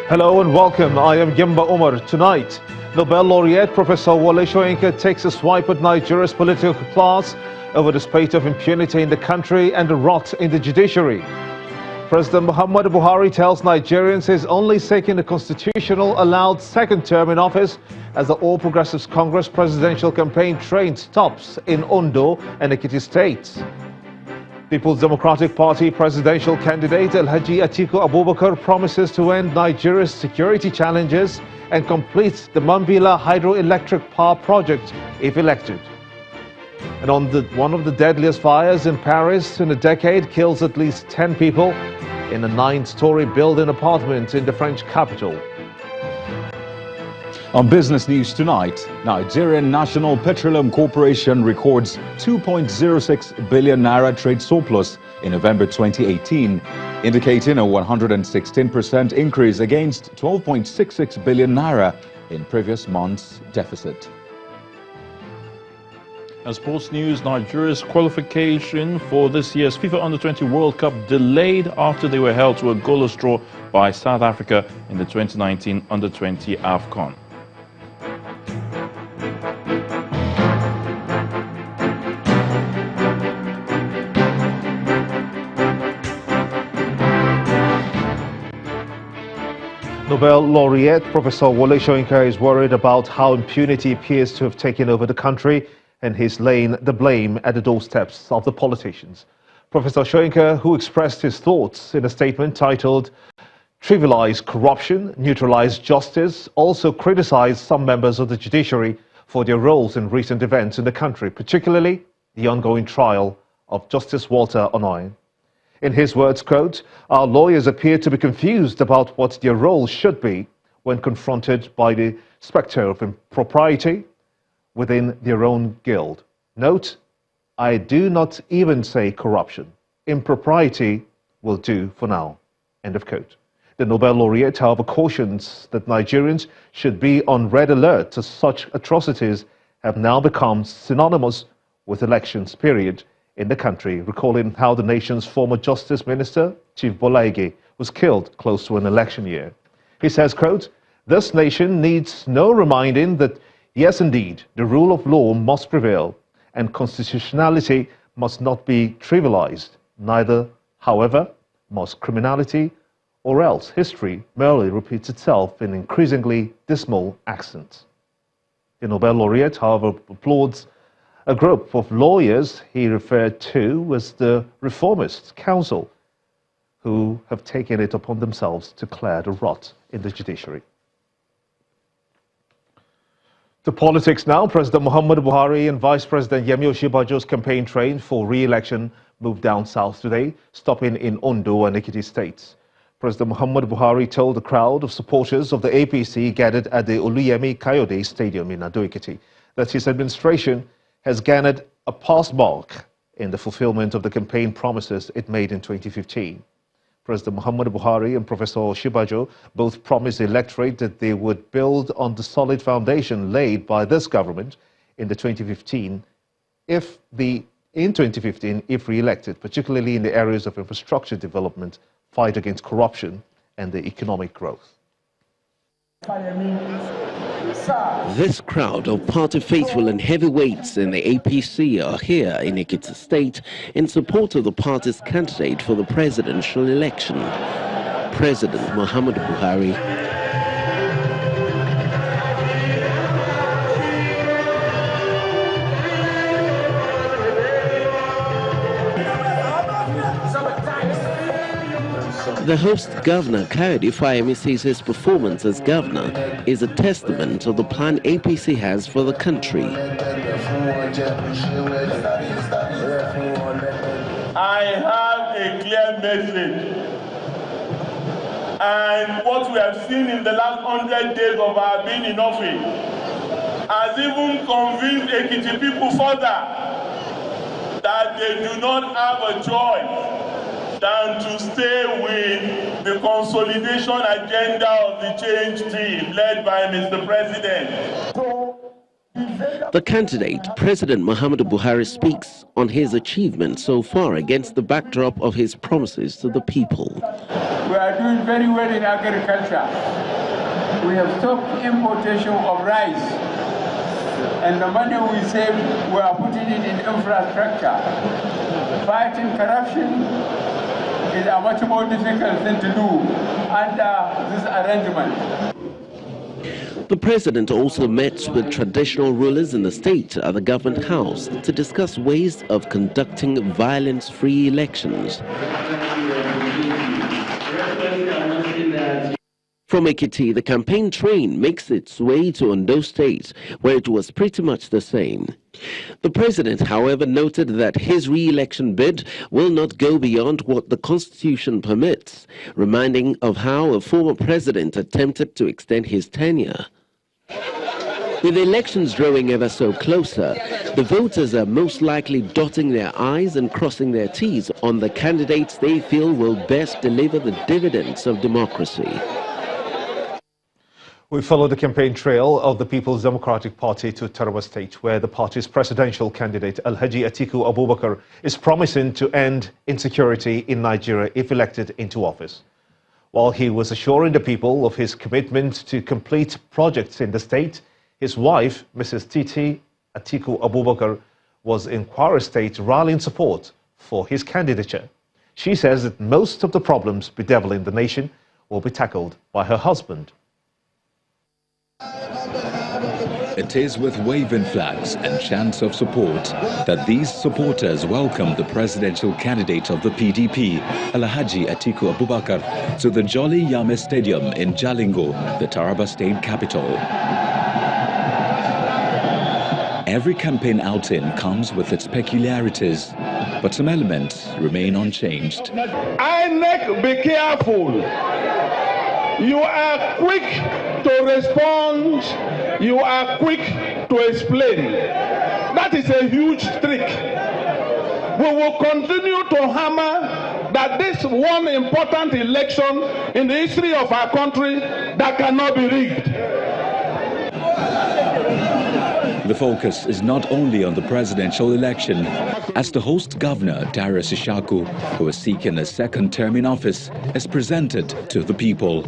Hello and welcome. I am Gimba Umar. Tonight, Nobel laureate Professor Wole Soyinka takes a swipe at Nigeria's political class over the spate of impunity in the country and the rot in the judiciary. President Muhammadu Buhari tells Nigerians he is only seeking a constitutional allowed second term in office as the All Progressives Congress presidential campaign train stops in Ondo and Ekiti states. People's Democratic Party presidential candidate Alhaji Atiku Abubakar promises to end Nigeria's security challenges and complete the Mambila hydroelectric power project if elected. And one of the deadliest fires in Paris in a decade kills at least 10 people in a 9-story building apartment in the French capital. On business news tonight, Nigerian National Petroleum Corporation records 2.06 billion naira trade surplus in November 2018, indicating a 116% increase against 12.66 billion naira in previous month's deficit. As sports news, Nigeria's qualification for this year's FIFA Under-20 World Cup delayed after they were held to a goalless draw by South Africa in the 2019 Under-20 AFCON. Nobel laureate Professor Wole Soyinka is worried about how impunity appears to have taken over the country, and he's laying the blame at the doorsteps of the politicians. Professor Soyinka, who expressed his thoughts in a statement titled "Trivialize Corruption, Neutralize Justice," also criticized some members of the judiciary for their roles in recent events in the country, particularly the ongoing trial of Justice Walter Onoyin. In his words, quote, "Our lawyers appear to be confused about what their role should be when confronted by the spectre of impropriety within their own guild. Note, I do not even say corruption. Impropriety will do for now." End of quote. The Nobel laureate, however, cautions that Nigerians should be on red alert as such atrocities have now become synonymous with elections period in the country, recalling how the nation's former Justice Minister, Chief Bolaige, was killed close to an election year. He says, quote, "This nation needs no reminding that, yes, indeed, the rule of law must prevail and constitutionality must not be trivialized. Neither, however, must criminality, or else history merely repeats itself in increasingly dismal accents." The Nobel laureate, however, applauds a group of lawyers he referred to as the Reformist Council, who have taken it upon themselves to clear the rot in the judiciary. To politics now, President Muhammadu Buhari and Vice President Yemi Osinbajo's campaign train for re-election moved down south today, stopping in Ondo and Ekiti states. President Muhammadu Buhari told a crowd of supporters of the APC gathered at the Oluyemi Kayode Stadium in Ado-Ekiti that his administration has garnered a past mark in the fulfillment of the campaign promises it made in 2015. President Muhammadu Buhari and Professor Osinbajo both promised the electorate that they would build on the solid foundation laid by this government in 2015 if re-elected, particularly in the areas of infrastructure development, fight against corruption and the economic growth. This crowd of party faithful and heavyweights in the APC are here in Ekiti State in support of the party's candidate for the presidential election, President Muhammadu Buhari. The host governor, Kayode Fayemi, says his performance as governor is a testament of the plan APC has for the country. I have a clear message, and what we have seen in the last 100 days of our being in office has even convinced Ekiti people further that they do not have a choice than to stay with the consolidation agenda of the change team led by Mr. President. The candidate, President Muhammadu Buhari, speaks on his achievements so far against the backdrop of his promises to the people. We are doing very well in agriculture. We have stopped importation of rice. And the money we save, we are putting it in infrastructure. Fighting corruption is a much more difficult thing to do under this arrangement. The president also met with traditional rulers in the state at the government house to discuss ways of conducting violence-free elections. From Ekiti, the campaign train makes its way to Ondo State, where it was pretty much the same. The president, however, noted that his re-election bid will not go beyond what the Constitution permits, reminding of how a former president attempted to extend his tenure. With the elections drawing ever so closer, the voters are most likely dotting their I's and crossing their T's on the candidates they feel will best deliver the dividends of democracy. We follow the campaign trail of the People's Democratic Party to Taraba State, where the party's presidential candidate, Alhaji Atiku Abubakar, is promising to end insecurity in Nigeria if elected into office. While he was assuring the people of his commitment to complete projects in the state, his wife, Mrs. Titi Atiku Abubakar, was in Kwara State rallying support for his candidature. She says that most of the problems bedeviling the nation will be tackled by her husband. It is with waving flags and chants of support that these supporters welcomed the presidential candidate of the PDP, Alhaji Atiku Abubakar, to the Jolly Yame Stadium in Jalingo, the Taraba state capital. Every campaign outing comes with its peculiarities, but some elements remain unchanged. INEC, be careful. You are quick to respond. You are quick to explain. That is a huge trick. We will continue to hammer that this one important election in the history of our country that cannot be rigged. The focus is not only on the presidential election, as the host governor, Darius Ishaku, who is seeking a second term in office, is presented to the people.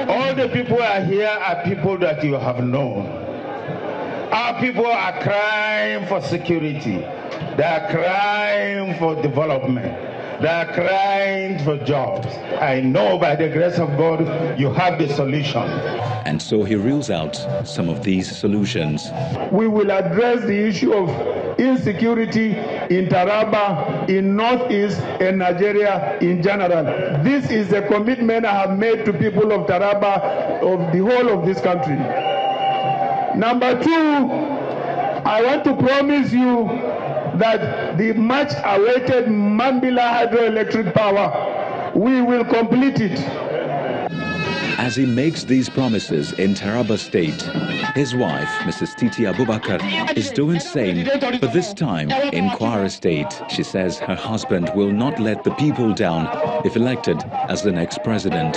All the people are here are people that you have known. Our people are crying for security. They are crying for development. They are crying for jobs. I know by the grace of God, you have the solution. And so he rules out some of these solutions. We will address the issue of insecurity in Taraba, in Northeast, and Nigeria in general. This is a commitment I have made to people of Taraba, of the whole of this country. Number two, I want to promise you that the much awaited Mambila hydroelectric power, we will complete it. As he makes these promises in Taraba State, his wife, Mrs. Titi Abubakar, is doing same, but this time in Kwara State. She says her husband will not let the people down if elected as the next president.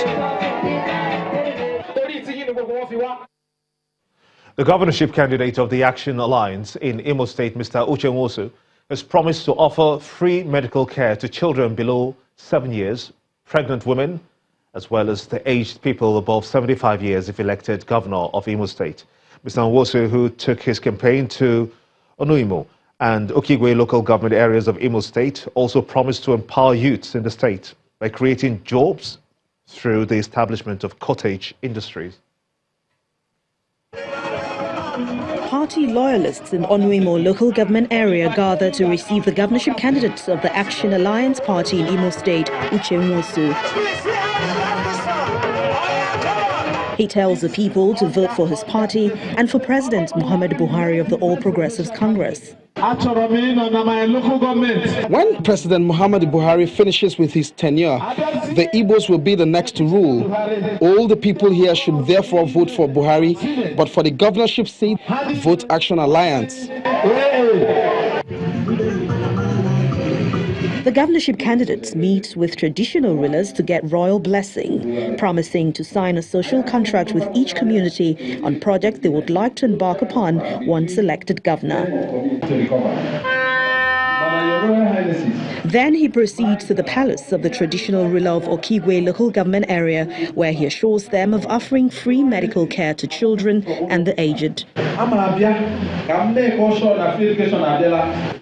The governorship candidate of the Action Alliance in Imo State, Mr. Uche, has promised to offer free medical care to children below 7 years, pregnant women, as well as the aged people above 75 years if elected governor of Imo State. Mr. Nwosu, who took his campaign to Onuimo and Okigwe local government areas of Imo State, also promised to empower youths in the state by creating jobs through the establishment of cottage industries. Party loyalists in Onuimo local government area gather to receive the governorship candidates of the Action Alliance party in Imo State, Uche Nwosu. He tells the people to vote for his party and for President Muhammadu Buhari of the All Progressives Congress. When President Muhammadu Buhari finishes with his tenure, the Igbos will be the next to rule. All the people here should therefore vote for Buhari, but for the governorship seat, vote Action Alliance. The governorship candidates meet with traditional rulers to get royal blessing, promising to sign a social contract with each community on projects they would like to embark upon once elected governor. Then he proceeds to the palace of the traditional ruler of Okigwe local government area, where he assures them of offering free medical care to children and the aged.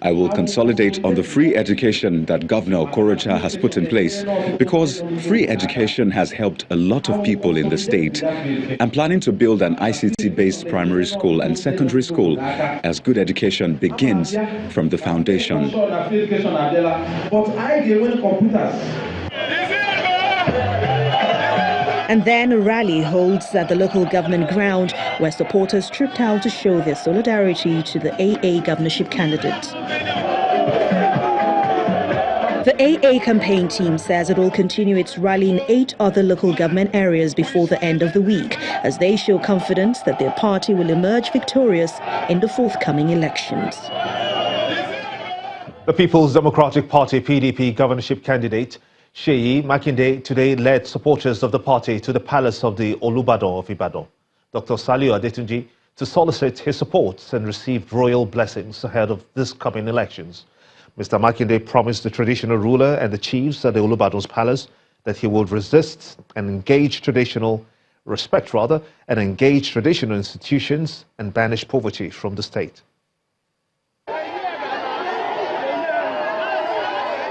I will consolidate on the free education that Governor Okorocha has put in place, because free education has helped a lot of people in the state. I'm planning to build an ICT-based primary school and secondary school, as good education begins from the foundation. And then a rally holds at the local government ground, where supporters trooped out to show their solidarity to the AA governorship candidate. The AA campaign team says it will continue its rally in 8 other local government areas before the end of the week, as they show confidence that their party will emerge victorious in the forthcoming elections. The People's Democratic Party PDP governorship candidate Seyi Makinde today led supporters of the party to the palace of the Olubadan of Ibadan, Dr. Saliu Adetunji, to solicit his support and receive royal blessings ahead of this coming elections. Mr. Makinde promised the traditional ruler and the chiefs at the Olubadan's palace that he will engage traditional institutions and banish poverty from the state.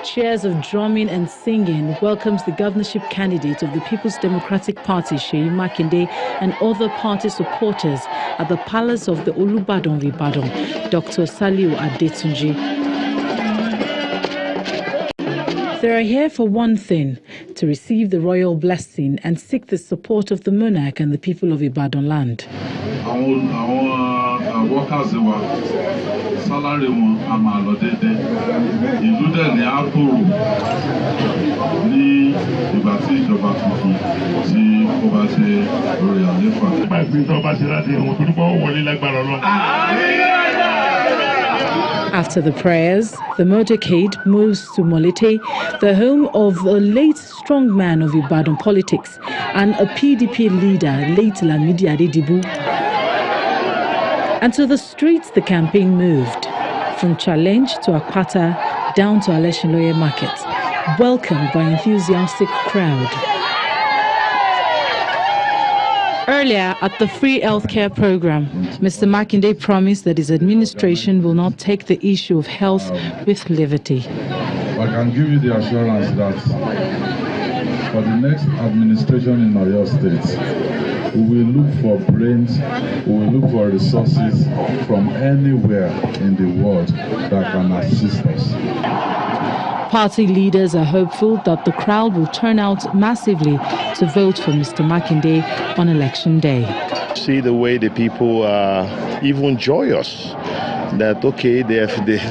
Cheers of drumming and singing welcomes the governorship candidate of the People's Democratic Party, Seyi Makinde, and other party supporters at the palace of the Olubadan of Ibadan, Dr. Saliu Adetunji. They are here for one thing: to receive the royal blessing and seek the support of the monarch and the people of Ibadan land. Our workers, salary wọn a máa lọ déédéé. Ìlú dẹ̀ ní àtòrò ní ìgbà tí ìjọba tuntun tí ó bá ṣe lórí àléfà. Nígbà tí ìjọba ṣe láti ẹ̀wọ̀n tó dúpọ̀ wọlé lágbára Ọlọ́run. After the prayers, the motorcade moves to Molete, the home of a late strongman of Ibadan politics and a PDP leader, late Lamidi Adedibu. And to the streets the campaign moved, from Challenge to Akpata, down to Aleshiloye Market, welcomed by an enthusiastic crowd. Earlier, at the free healthcare program, Mr. Makinde promised that his administration will not take the issue of health with levity. I can give you the assurance that for the next administration in Oyo State, we will look for brains, we will look for resources from anywhere in the world that can assist us. Party leaders are hopeful that the crowd will turn out massively to vote for Mr. Makinde on election day. See the way the people are even joyous, that okay, they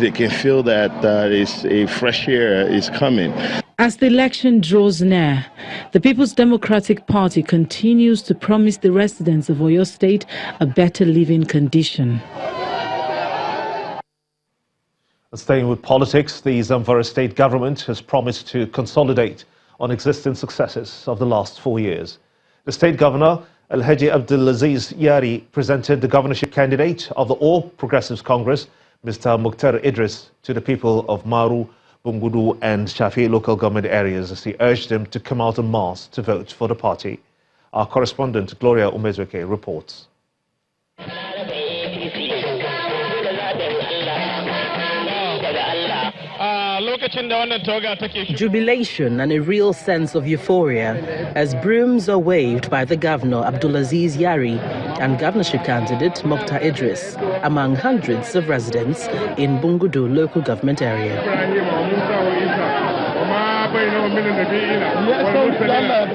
can feel that is a fresh air is coming. As the election draws near, the People's Democratic Party continues to promise the residents of Oyo State a better living condition. Staying with politics, the Zamfara state government has promised to consolidate on existing successes of the last 4 years. The state governor, Alhaji Abdulaziz Yari, presented the governorship candidate of the All Progressives Congress, Mr. Mukhtar Idris, to the people of Maru, Bungudu and Shafi local government areas as he urged them to come out en masse to vote for the party. Our correspondent Gloria Umezweke reports. Jubilation and a real sense of euphoria as brooms are waved by the governor Abdulaziz Yari and governorship candidate Mukhtar Idris among hundreds of residents in Bungudu local government area.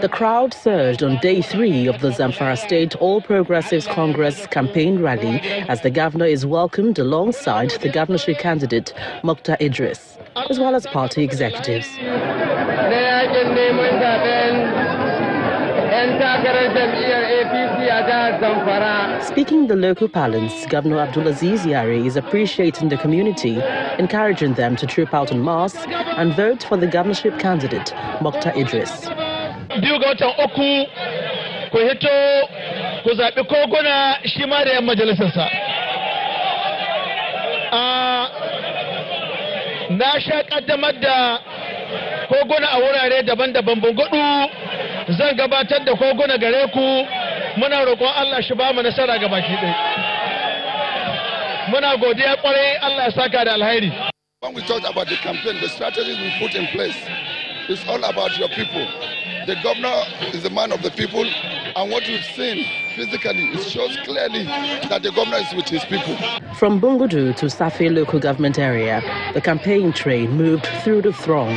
The crowd surged on day 3 of the Zamfara State All Progressives Congress campaign rally as the governor is welcomed alongside the governorship candidate Mukhtar Idris, as well as party executives. Speaking in the local palace, Governor Abdulaziz Yari is appreciating the community, encouraging them to troop out en masse and vote for the governorship candidate, Mokta Idris. Na sha kaddamar da koguna a wurare daban-daban bungudu zan gabatar da koguna gare ku muna roƙon Allah shi ba mu nasara ga baki ɗaya muna godiya kwarai Allah ya saka da alheri. When we talk about the campaign, the strategies we put in place, it's all about your people. The governor is a man of the people, and what we've seen physically, it shows clearly that the governor is with his people. From Bungudu to Safi local government area, the campaign train moved through the throng.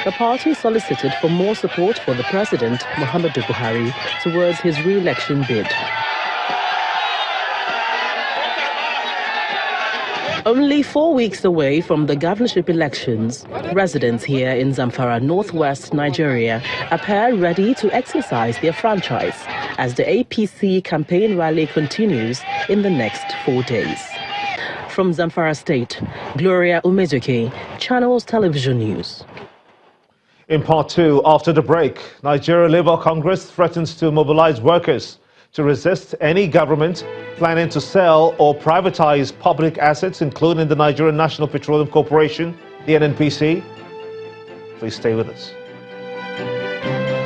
The party solicited for more support for the president, Muhammadu Buhari, towards his re-election bid. Only 4 weeks away from the governorship elections, residents here in Zamfara, northwest Nigeria, appear ready to exercise their franchise as the APC campaign rally continues in the next 4 days. From Zamfara State, Gloria Umezuke, Channels Television News. In part two, after the break, Nigeria Labour Congress threatens to mobilize workers to resist any government planning to sell or privatize public assets, including the Nigerian National Petroleum Corporation, the NNPC. Please stay with us.